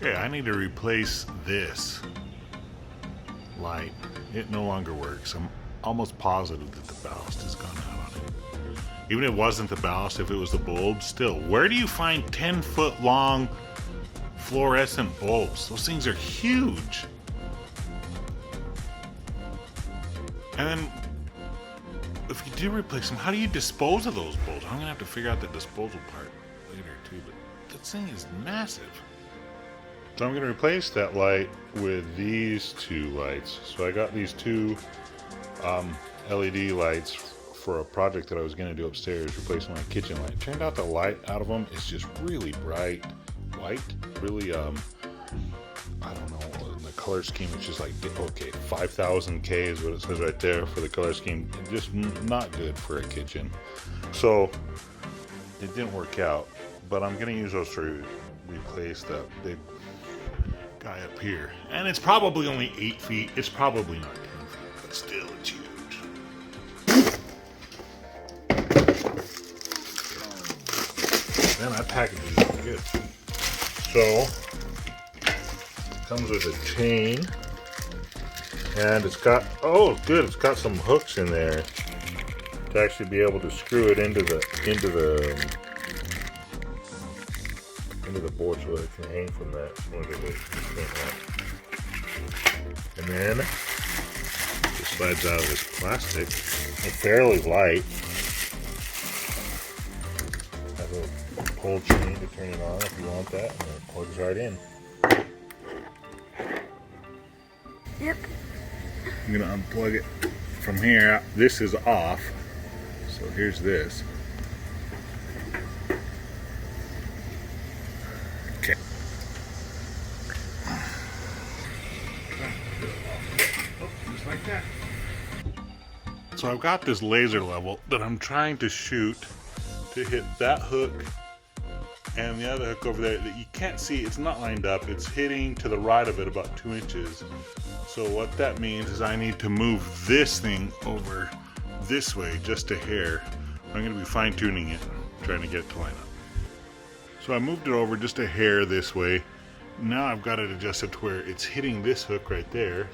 Okay, I need to replace this light. It no longer works. I'm almost positive that the ballast has gone out on it. Even if it wasn't the ballast, if it was the bulb, still, where do you find 10-foot long fluorescent bulbs? Those things are huge. And then, if you do replace them, how do you dispose of those bulbs? I'm gonna have to figure out the disposal part later too, but that thing is massive. So I'm going to replace that light with these two lights. So I got these two LED lights for a project that I was going to do upstairs, replacing my kitchen light. Turned out the light out of them is just really bright white, really I don't know, the color scheme is just like, okay, 5000 K is what it says right there for the color scheme. Just not good for a kitchen. So it didn't work out, but I'm going to use those to replace that big guy up here. And it's probably only 8 feet. It's probably not 10 feet, but still it's huge. Man, that package is really good. So, it comes with a chain. And it's got, oh good, it's got some hooks in there to actually be able to screw it into the board so that it can hang from that. And then it slides out of this plastic. It's fairly light. Has a pull chain to turn it on if you want that, and it plugs right in. Yep. I'm gonna unplug it from here. This is off, so here's this. Okay. Just like that. So I've got this laser level that I'm trying to shoot to hit that hook and the other hook over there that you can't see. It's not lined up. It's hitting to the right of it about 2 inches. So what that means is I need to move this thing over this way just a hair. I'm going to be fine tuning it, trying to get it to line up. So I moved it over just a hair this way. Now I've got it adjusted to where it's hitting this hook right there.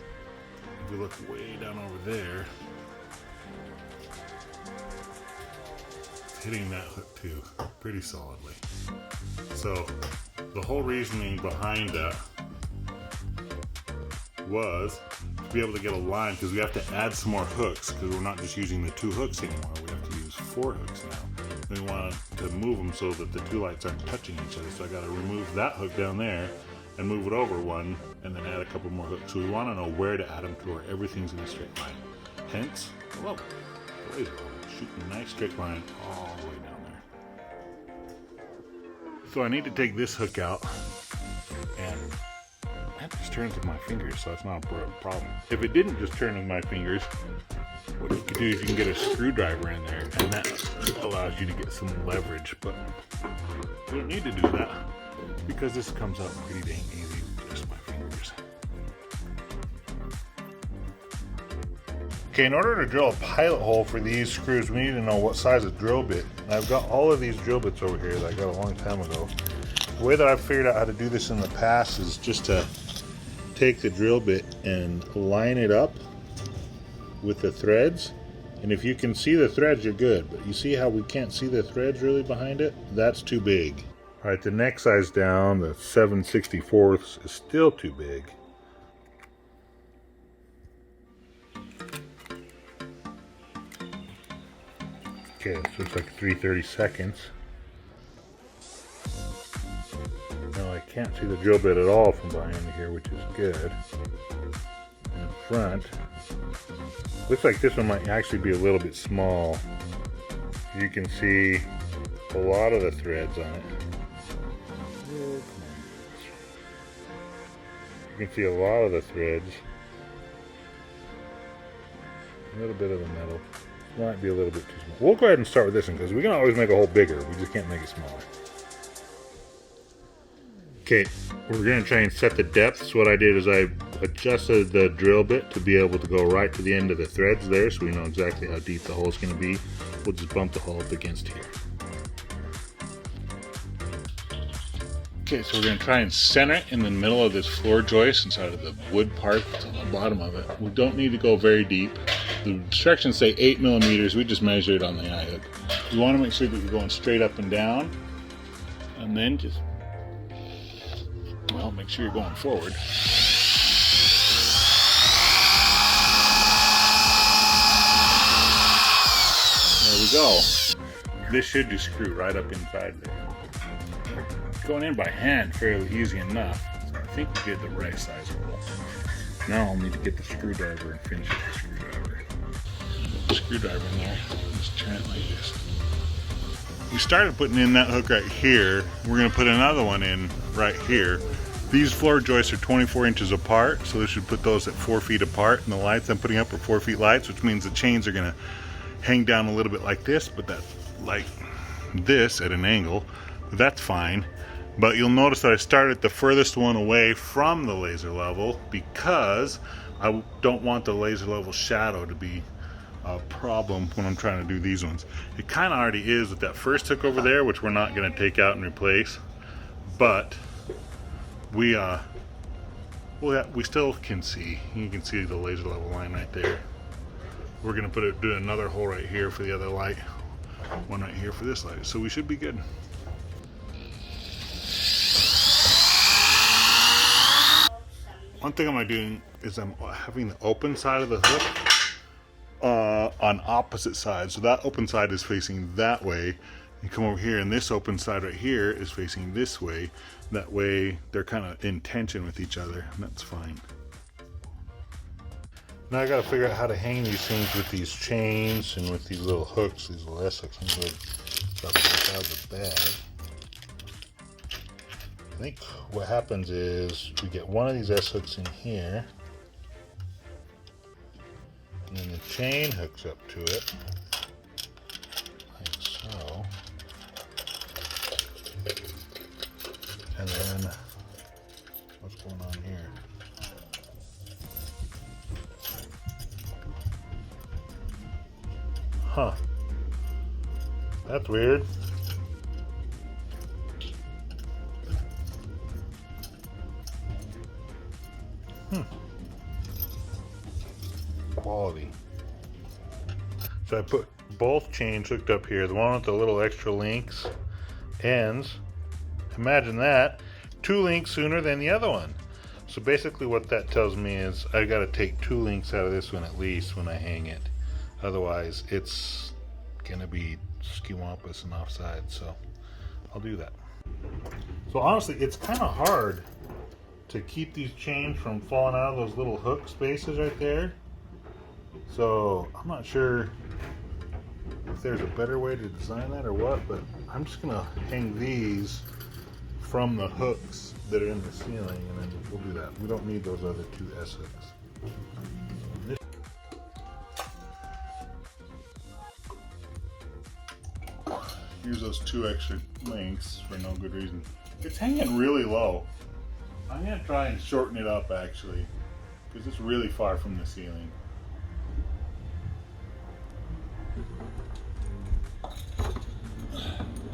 If we look way down over there, it's hitting that hook too, pretty solidly. So the whole reasoning behind that was to be able to get a line, because we have to add some more hooks, because we're not just using the 2 hooks anymore. We have to use 4 hooks now. We want to move them so that the 2 lights aren't touching each other. So I got to remove that hook down there and move it over one, and then add a couple more hooks. So we want to know where to add them to where everything's in a straight line. Hence, whoa, the laser shooting a nice straight line all the way down there. So I need to take this hook out, and that just turns with my fingers, so that's not a problem. If it didn't just turn with my fingers, what you can do is you can get a screwdriver in there, and that allows you to get some leverage, but you don't need to do that because this comes out pretty dang easy with just my fingers. Okay, in order to drill a pilot hole for these screws, we need to know what size of drill bit. And I've got all of these drill bits over here that I got a long time ago. The way that I've figured out how to do this in the past is just to take the drill bit and line it up with the threads, and if you can see the threads, you're good. But you see how we can't see the threads really behind it? That's too big. All right, the next size down, the 7/64 is still too big. Okay, so it's like 3/32. Now I can't see the drill bit at all from behind here, which is good. In front, looks like this one might actually be a little bit small. You can see a lot of the threads on it. You can see a lot of the threads. A little bit of the metal. Might be a little bit too small. We'll go ahead and start with this one because we can always make a hole bigger. We just can't make it smaller. Okay, we're going to try and set the depth. So what I did is I adjusted the drill bit to be able to go right to the end of the threads there, so we know exactly how deep the hole is going to be. We'll just bump the hole up against here. Okay, so we're going to try and center it in the middle of this floor joist inside of the wood part that's on the bottom of it. We don't need to go very deep. The instructions say 8 millimeters. We just measured it on the eye hook. We want to make sure that you're going straight up and down. And then just, well, make sure you're going forward. There we go. This should just screw right up inside there. Going in by hand fairly easy enough. So I think we did the right size hole. Now I'll need to get the screwdriver and finish it with the screwdriver. Put the screwdriver in there. Just turn it like this. We started putting in that hook right here. We're going to put another one in right here. These floor joists are 24 inches apart, so we should put those at 4 feet apart. And the lights I'm putting up are 4 feet lights, which means the chains are going to hang down a little bit like this, but that's like this at an angle. But that's fine. But you'll notice that I started the furthest one away from the laser level because I don't want the laser level shadow to be a problem when I'm trying to do these ones. It kind of already is with that first hook over there, which we're not going to take out and replace. But we still can see. You can see the laser level line right there. We're going to do another hole right here for the other light. One right here for this light. So we should be good. One thing I'm doing is I'm having the open side of the hook on opposite sides. So that open side is facing that way. You come over here and this open side right here is facing this way. That way they're kind of in tension with each other, and that's fine. Now I got to figure out how to hang these things with these chains and with these little hooks, these little S hooks. I'm going to drop this out of the bag. I think what happens is we get one of these S hooks in here, and then the chain hooks up to it, like so. And then, what's going on here? Huh. That's weird. Quality. So I put both chains hooked up here. The one with the little extra links ends. Imagine that. 2 links sooner than the other one. So basically what that tells me is I got to take 2 links out of this one at least when I hang it. Otherwise it's gonna be skiwampus and offside. So I'll do that. So honestly, it's kind of hard to keep these chains from falling out of those little hook spaces right there. So I'm not sure if there's a better way to design that or what, but I'm just gonna hang these from the hooks that are in the ceiling, and then we'll do that. We don't need those other 2 S hooks. Here's those 2 extra links for no good reason. It's hanging really low. I'm gonna try and shorten it up actually, because it's really far from the ceiling.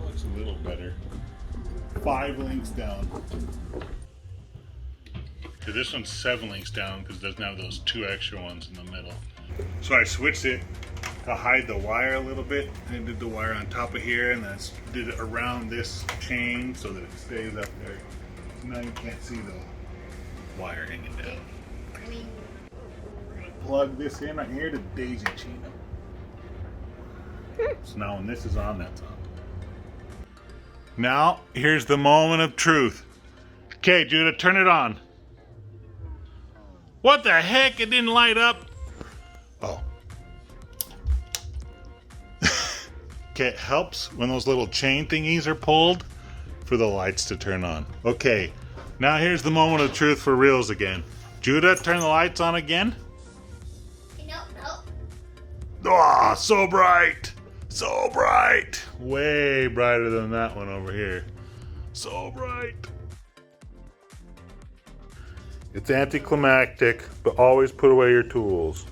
Looks a little better. 5 links down. So this one's 7 links down because it doesn't have those 2 extra ones in the middle. So I switched it to hide the wire a little bit, and did the wire on top of here, and then did it around this chain so that it stays up there. So now you can't see the wire hanging down. We're gonna plug this in right here to daisy chain them. So now when this is on, that's on. Now here's the moment of truth. Okay, Judah, turn it on. What the heck? It didn't light up. Oh. Okay, it helps when those little chain thingies are pulled for the lights to turn on. Okay, now here's the moment of truth for reals again. Judah, turn the lights on again. No. Ah, so bright! So bright! Way brighter than that one over here. So bright. It's anticlimactic, but always put away your tools.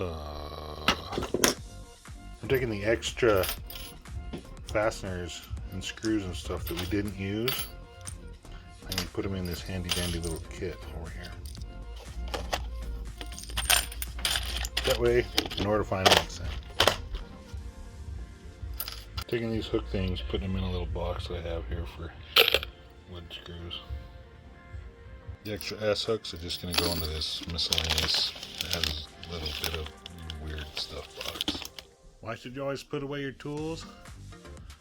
I'm taking the extra fasteners and screws and stuff that we didn't use. I'm going to put them in this handy dandy little kit over here. That way, in order to find them, makes sense. Taking these hook things, putting them in a little box I have here for wood screws. The extra S hooks are just going to go into this miscellaneous, it has a little bit of weird stuff box. Why should you always put away your tools?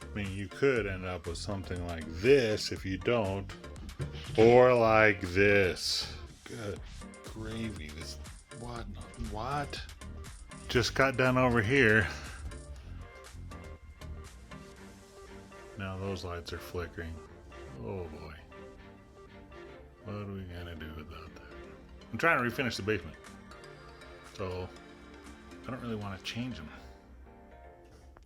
I mean, you could end up with something like this if you don't, or like this. Good gravy. This, what? Just got done over here. Now those lights are flickering. Oh boy. What are we gonna do about that? I'm trying to refinish the basement, so I don't really want to change them.